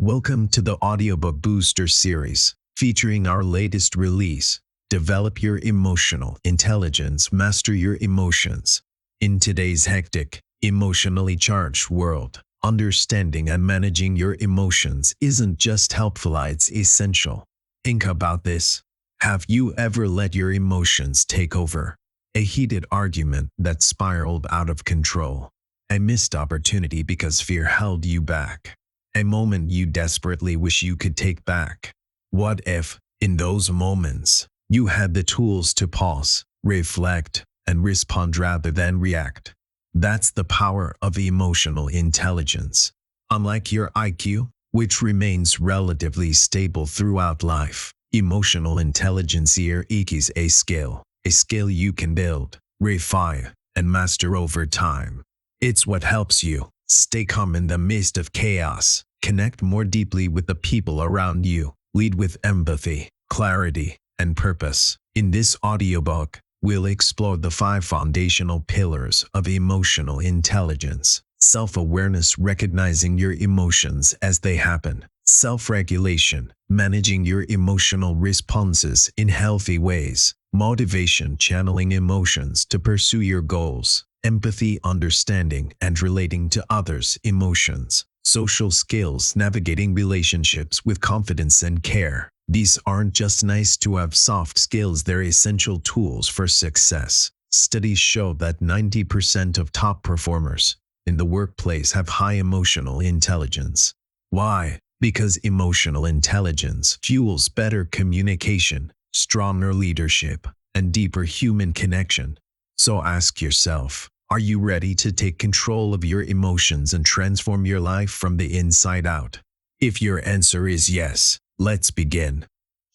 Welcome to the Audiobook Booster series, featuring our latest release, Develop Your Emotional Intelligence, Master Your Emotions. In today's hectic, emotionally charged world, understanding and managing your emotions isn't just helpful, it's essential. Think about this. Have you ever let your emotions take over? A heated argument that spiraled out of control. A missed opportunity because fear held you back. A moment you desperately wish you could take back. What if, in those moments, you had the tools to pause, reflect, and respond rather than react? That's the power of emotional intelligence. Unlike your IQ, which remains relatively stable throughout life, emotional intelligence is a skill you can build, refine, and master over time. It's what helps you stay calm in the midst of chaos, connect more deeply with the people around you, lead with empathy, clarity, and purpose. In this audiobook, we'll explore the 5 foundational pillars of emotional intelligence. Self-awareness, recognizing your emotions as they happen. Self-regulation, managing your emotional responses in healthy ways. Motivation, channeling emotions to pursue your goals. Empathy, understanding and relating to others' emotions. Social skills, navigating relationships with confidence and care. These aren't just nice to have soft skills, they're essential tools for success. Studies show that 90% of top performers in the workplace have high emotional intelligence. Why? Because emotional intelligence fuels better communication, stronger leadership, and deeper human connection. So ask yourself, are you ready to take control of your emotions and transform your life from the inside out? If your answer is yes, let's begin.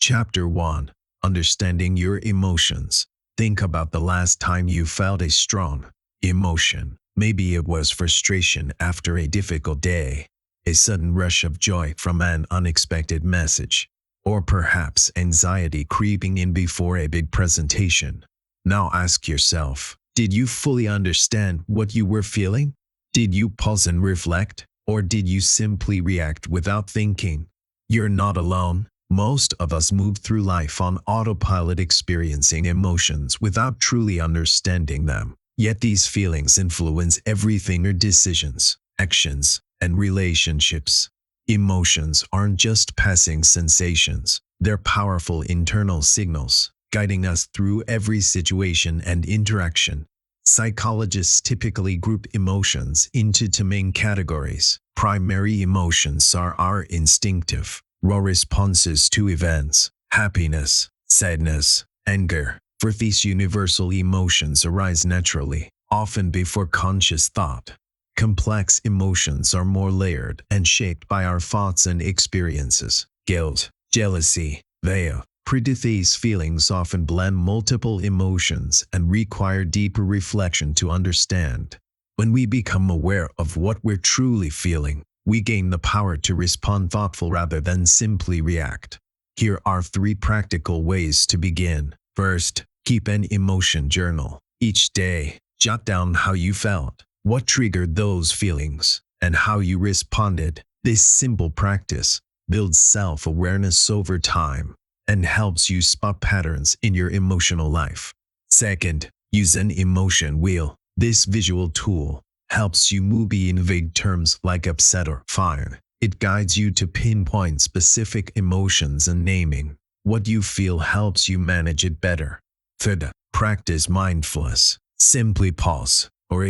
Chapter 1. Understanding your emotions. Think about the last time you felt a strong emotion. Maybe it was frustration after a difficult day, a sudden rush of joy from an unexpected message, or perhaps anxiety creeping in before a big presentation. Now ask yourself, did you fully understand what you were feeling? Did you pause and reflect? Or did you simply react without thinking? You're not alone. Most of us move through life on autopilot, experiencing emotions without truly understanding them. Yet these feelings influence everything: our decisions, actions, and relationships. Emotions aren't just passing sensations. They're powerful internal signals, guiding us through every situation and interaction. Psychologists typically group emotions into 2 main categories. Primary emotions are our instinctive, raw responses to events: happiness, sadness, anger. For these universal emotions arise naturally, often before conscious thought. Complex emotions are more layered and shaped by our thoughts and experiences. Guilt, jealousy, fear. These feelings often blend multiple emotions and require deeper reflection to understand. When we become aware of what we're truly feeling, we gain the power to respond thoughtfully rather than simply react. Here are 3 practical ways to begin. First, keep an emotion journal. Each day, jot down how you felt, what triggered those feelings, and how you responded. This simple practice builds self-awareness over time and helps you spot patterns in your emotional life. Second, use an emotion wheel. This visual tool helps you move in vague terms like upset or fine. It guides you to pinpoint specific emotions, and naming what you feel helps you manage it better. Third, practice mindfulness. Simply pause or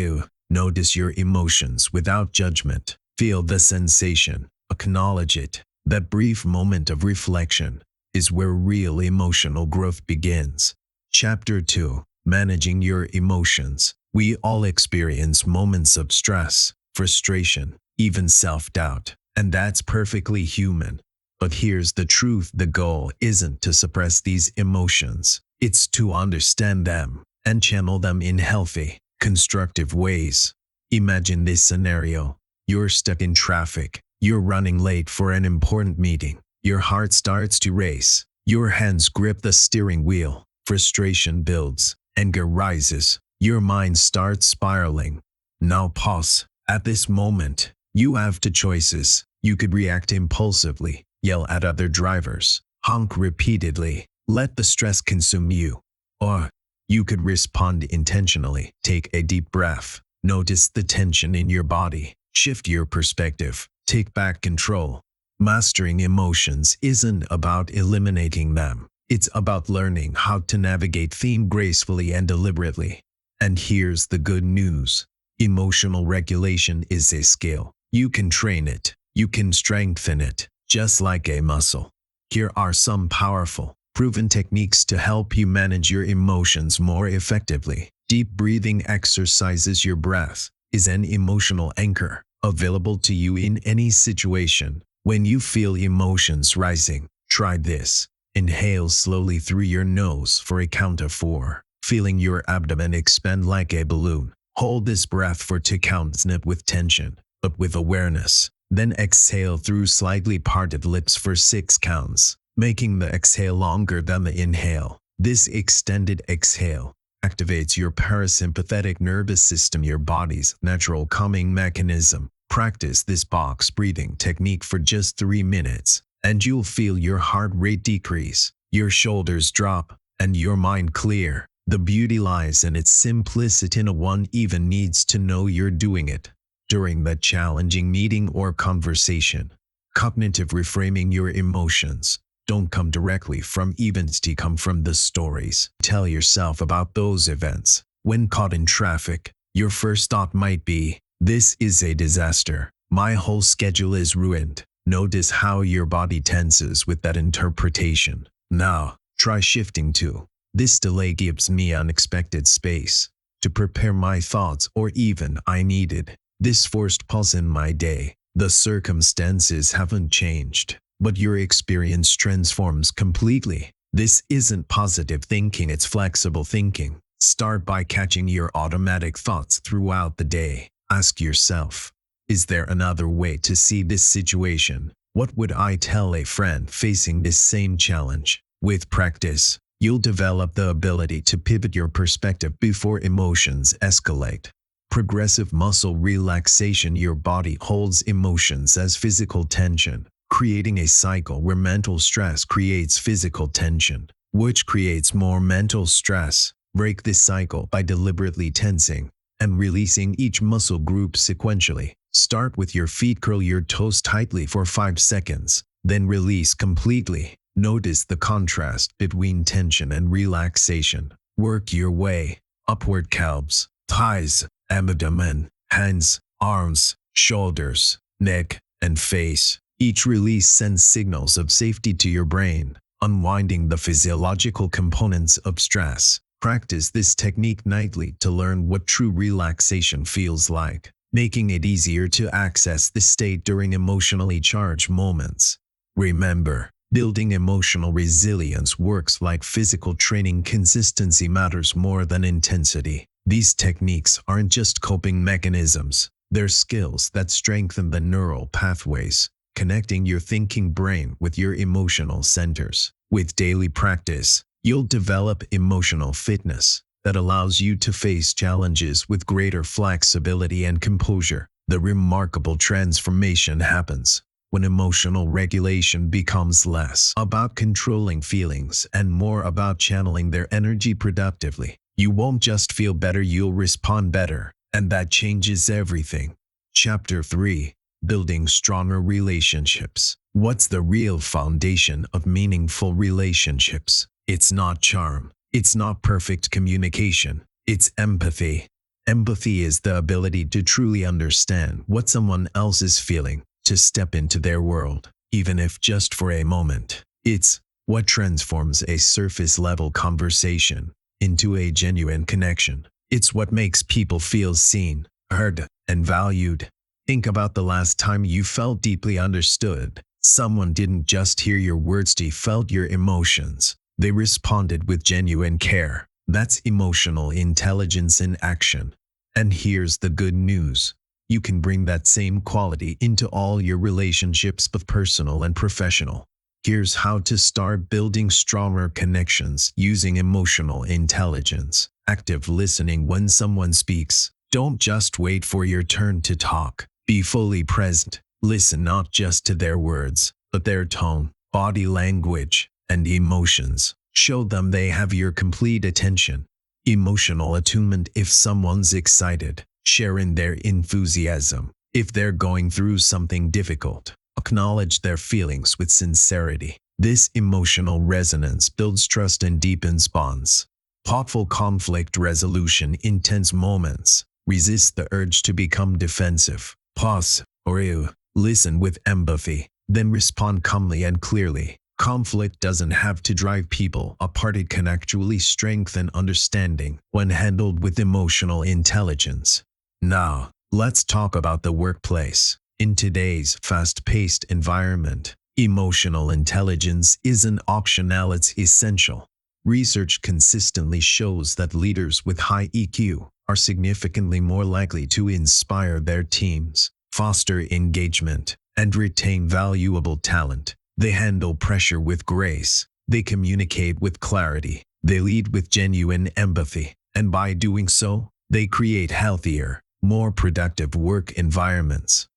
notice your emotions without judgment. Feel the sensation, acknowledge it. That brief moment of reflection is where real emotional growth begins. Chapter 2. Managing your emotions. We all experience moments of stress, frustration, even self-doubt, and that's perfectly human. But here's the truth: the goal isn't to suppress these emotions. It's to understand them and channel them in healthy, constructive ways. Imagine this scenario. You're stuck in traffic. You're running late for an important meeting. Your heart starts to race. Your hands grip the steering wheel. Frustration builds. Anger rises. Your mind starts spiraling. Now pause. At this moment, You have two choices. You could react impulsively, yell at other drivers, honk repeatedly, let the stress consume you. Or you could respond intentionally. Take a deep breath. Notice the tension in your body. Shift your perspective. Take back control. Mastering emotions isn't about eliminating them. It's about learning how to navigate them gracefully and deliberately. And here's the good news. Emotional regulation is a skill. You can train it. You can strengthen it, just like a muscle. Here are some powerful, proven techniques to help you manage your emotions more effectively. Deep breathing exercises. Your breath is an emotional anchor, available to you in any situation. When you feel emotions rising, try this. Inhale slowly through your nose for a count of 4, feeling your abdomen expand like a balloon. Hold this breath for 2 counts, not with tension, but with awareness. Then exhale through slightly parted lips for 6 counts, making the exhale longer than the inhale. This extended exhale activates your parasympathetic nervous system, your body's natural calming mechanism. Practice this box breathing technique for just 3 minutes, and you'll feel your heart rate decrease, your shoulders drop, and your mind clear. The beauty lies in its simplicity. No one even needs to know you're doing it. During that challenging meeting or conversation, cognitive reframing. Your emotions don't come directly from events, they come from the stories tell yourself about those events. When caught in traffic, your first thought might be, "This is a disaster. My whole schedule is ruined." Notice how your body tenses with that interpretation. Now, try shifting to, "This delay gives me unexpected space to prepare my thoughts," or even, "I needed this forced pause in my day." The circumstances haven't changed, but your experience transforms completely. This isn't positive thinking, it's flexible thinking. Start by catching your automatic thoughts throughout the day. Ask yourself, is there another way to see this situation? What would I tell a friend facing this same challenge? With practice, you'll develop the ability to pivot your perspective before emotions escalate. Progressive muscle relaxation. Your body holds emotions as physical tension, creating a cycle where mental stress creates physical tension, which creates more mental stress. Break this cycle by deliberately tensing and releasing each muscle group sequentially. Start with your feet. Curl your toes tightly for 5 seconds, then release completely. Notice the contrast between tension and relaxation. Work your way upward. Calves, thighs, abdomen, hands, arms, shoulders, neck, and face. Each release sends signals of safety to your brain, unwinding the physiological components of stress. Practice this technique nightly to learn what true relaxation feels like, making it easier to access this state during emotionally charged moments. Remember, building emotional resilience works like physical training. Consistency matters more than intensity. These techniques aren't just coping mechanisms, they're skills that strengthen the neural pathways, connecting your thinking brain with your emotional centers. With daily practice, you'll develop emotional fitness that allows you to face challenges with greater flexibility and composure. The remarkable transformation happens when emotional regulation becomes less about controlling feelings and more about channeling their energy productively. You won't just feel better, you'll respond better, and that changes everything. Chapter 3. Building Stronger Relationships. What's the real foundation of meaningful relationships? It's not charm. It's not perfect communication. It's empathy. Empathy is the ability to truly understand what someone else is feeling, to step into their world, even if just for a moment. It's what transforms a surface-level conversation into a genuine connection. It's what makes people feel seen, heard, and valued. Think about the last time you felt deeply understood. Someone didn't just hear your words, they felt your emotions. They responded with genuine care. That's emotional intelligence in action. And here's the good news. You can bring that same quality into all your relationships, both personal and professional. Here's how to start building stronger connections using emotional intelligence. Active listening. When someone speaks, don't just wait for your turn to talk. Be fully present. Listen not just to their words, but their tone, body language, and emotions. Show them they have your complete attention. Emotional attunement. If someone's excited, share in their enthusiasm. If they're going through something difficult, acknowledge their feelings with sincerity. This emotional resonance builds trust and deepens bonds. Thoughtful conflict resolution. In tense moments, resist the urge to become defensive. Pause, or listen with empathy, then respond calmly and clearly. Conflict doesn't have to drive people apart. It can actually strengthen understanding when handled with emotional intelligence. Now, let's talk about the workplace. In today's fast-paced environment, emotional intelligence isn't optional, it's essential. Research consistently shows that leaders with high EQ are significantly more likely to inspire their teams, foster engagement, and retain valuable talent. They handle pressure with grace. They communicate with clarity. They lead with genuine empathy. And by doing so, they create healthier, more productive work environments.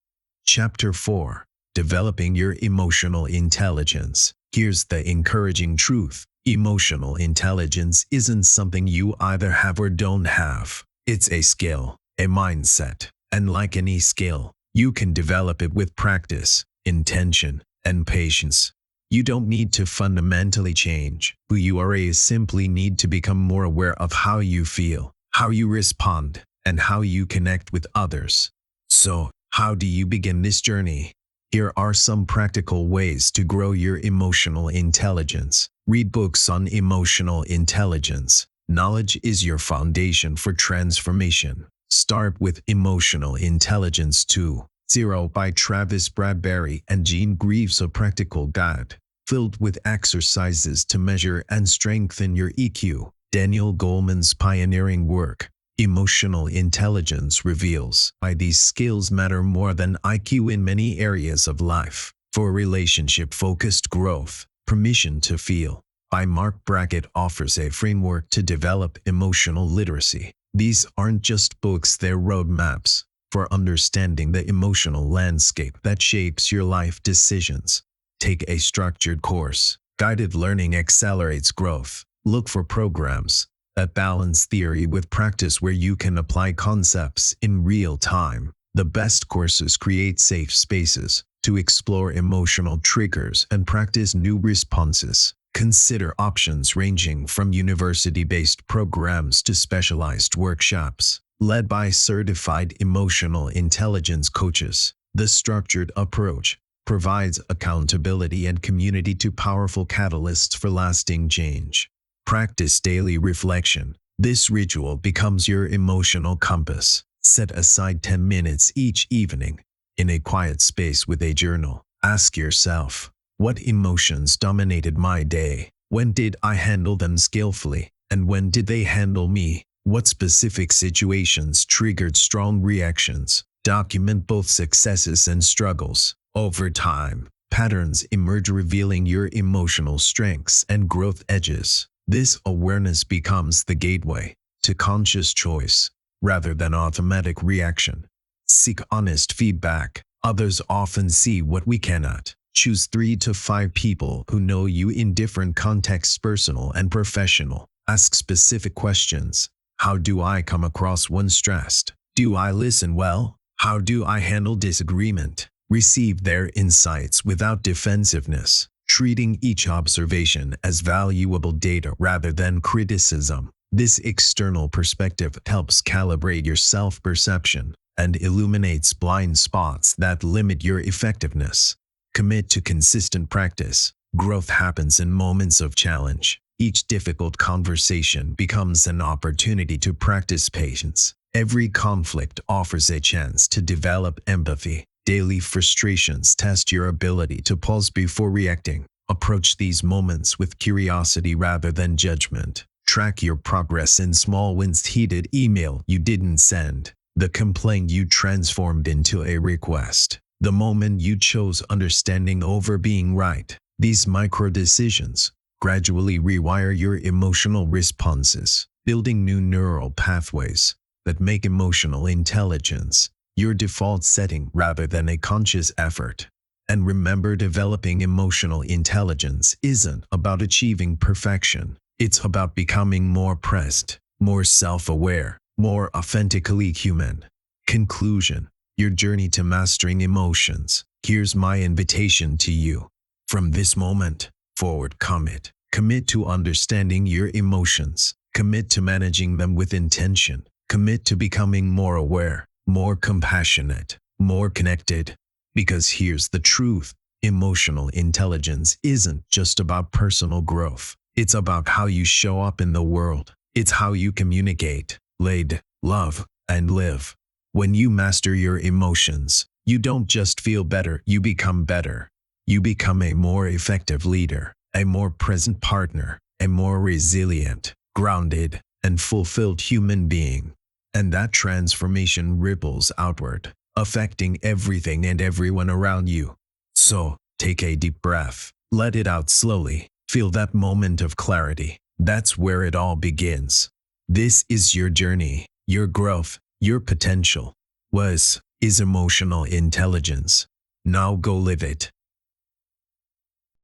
Chapter 4. Developing your emotional intelligence. Here's the encouraging truth. Emotional intelligence isn't something you either have or don't have. It's a skill, a mindset, and like any skill, you can develop it with practice, intention, and patience. You don't need to fundamentally change who you are. You simply need to become more aware of how you feel, how you respond, and how you connect with others. So, how do you begin this journey? Here are some practical ways to grow your emotional intelligence. Read books on emotional intelligence. Knowledge is your foundation for transformation. Start with Emotional Intelligence 2.0 by Travis Bradberry and Jean Greaves, a practical guide filled with exercises to measure and strengthen your EQ. Daniel Goleman's pioneering work, Emotional Intelligence, reveals why these skills matter more than IQ in many areas of life. For relationship-focused growth, Permission to Feel by Mark Brackett offers a framework to develop emotional literacy. These aren't just books, they're roadmaps for understanding the emotional landscape that shapes your life decisions. Take a structured course. Guided learning accelerates growth. Look for programs that balance theory with practice, where you can apply concepts in real time. The best courses create safe spaces to explore emotional triggers and practice new responses. Consider options ranging from university-based programs to specialized workshops led by certified emotional intelligence coaches. The structured approach provides accountability and community, two powerful catalysts for lasting change. Practice daily reflection. This ritual becomes your emotional compass. Set aside 10 minutes each evening in a quiet space with a journal. Ask yourself, what emotions dominated my day? When did I handle them skillfully? And when did they handle me? What specific situations triggered strong reactions? Document both successes and struggles. Over time, patterns emerge, revealing your emotional strengths and growth edges. This awareness becomes the gateway to conscious choice rather than automatic reaction. Seek honest feedback. Others often see what we cannot. Choose 3 to 5 people who know you in different contexts, personal and professional. Ask specific questions. How do I come across when stressed? Do I listen well? How do I handle disagreement? Receive their insights without defensiveness, treating each observation as valuable data rather than criticism. This external perspective helps calibrate your self-perception and illuminates blind spots that limit your effectiveness. Commit to consistent practice. Growth happens in moments of challenge. Each difficult conversation becomes an opportunity to practice patience. Every conflict offers a chance to develop empathy. Daily frustrations test your ability to pause before reacting. Approach these moments with curiosity rather than judgment. Track your progress in small wins. Heated email you didn't send. The complaint you transformed into a request. The moment you chose understanding over being right. These micro decisions gradually rewire your emotional responses, building new neural pathways that make emotional intelligence your default setting rather than a conscious effort. And remember, developing emotional intelligence isn't about achieving perfection. It's about becoming more present, more self-aware, more authentically human. Conclusion: your journey to mastering emotions. Here's my invitation to you. From this moment forward, commit. Commit to understanding your emotions. Commit to managing them with intention. Commit to becoming more aware, more compassionate, more connected. Because here's the truth: emotional intelligence isn't just about personal growth. It's about how you show up in the world. It's how you communicate, lead, love, and live. When you master your emotions, you don't just feel better, you become better. You become a more effective leader, a more present partner, a more resilient, grounded, and fulfilled human being. And that transformation ripples outward, affecting everything and everyone around you. So, take a deep breath, let it out slowly, feel that moment of clarity. That's where it all begins. This is your journey, your growth, your potential. Is emotional intelligence. Now go live it.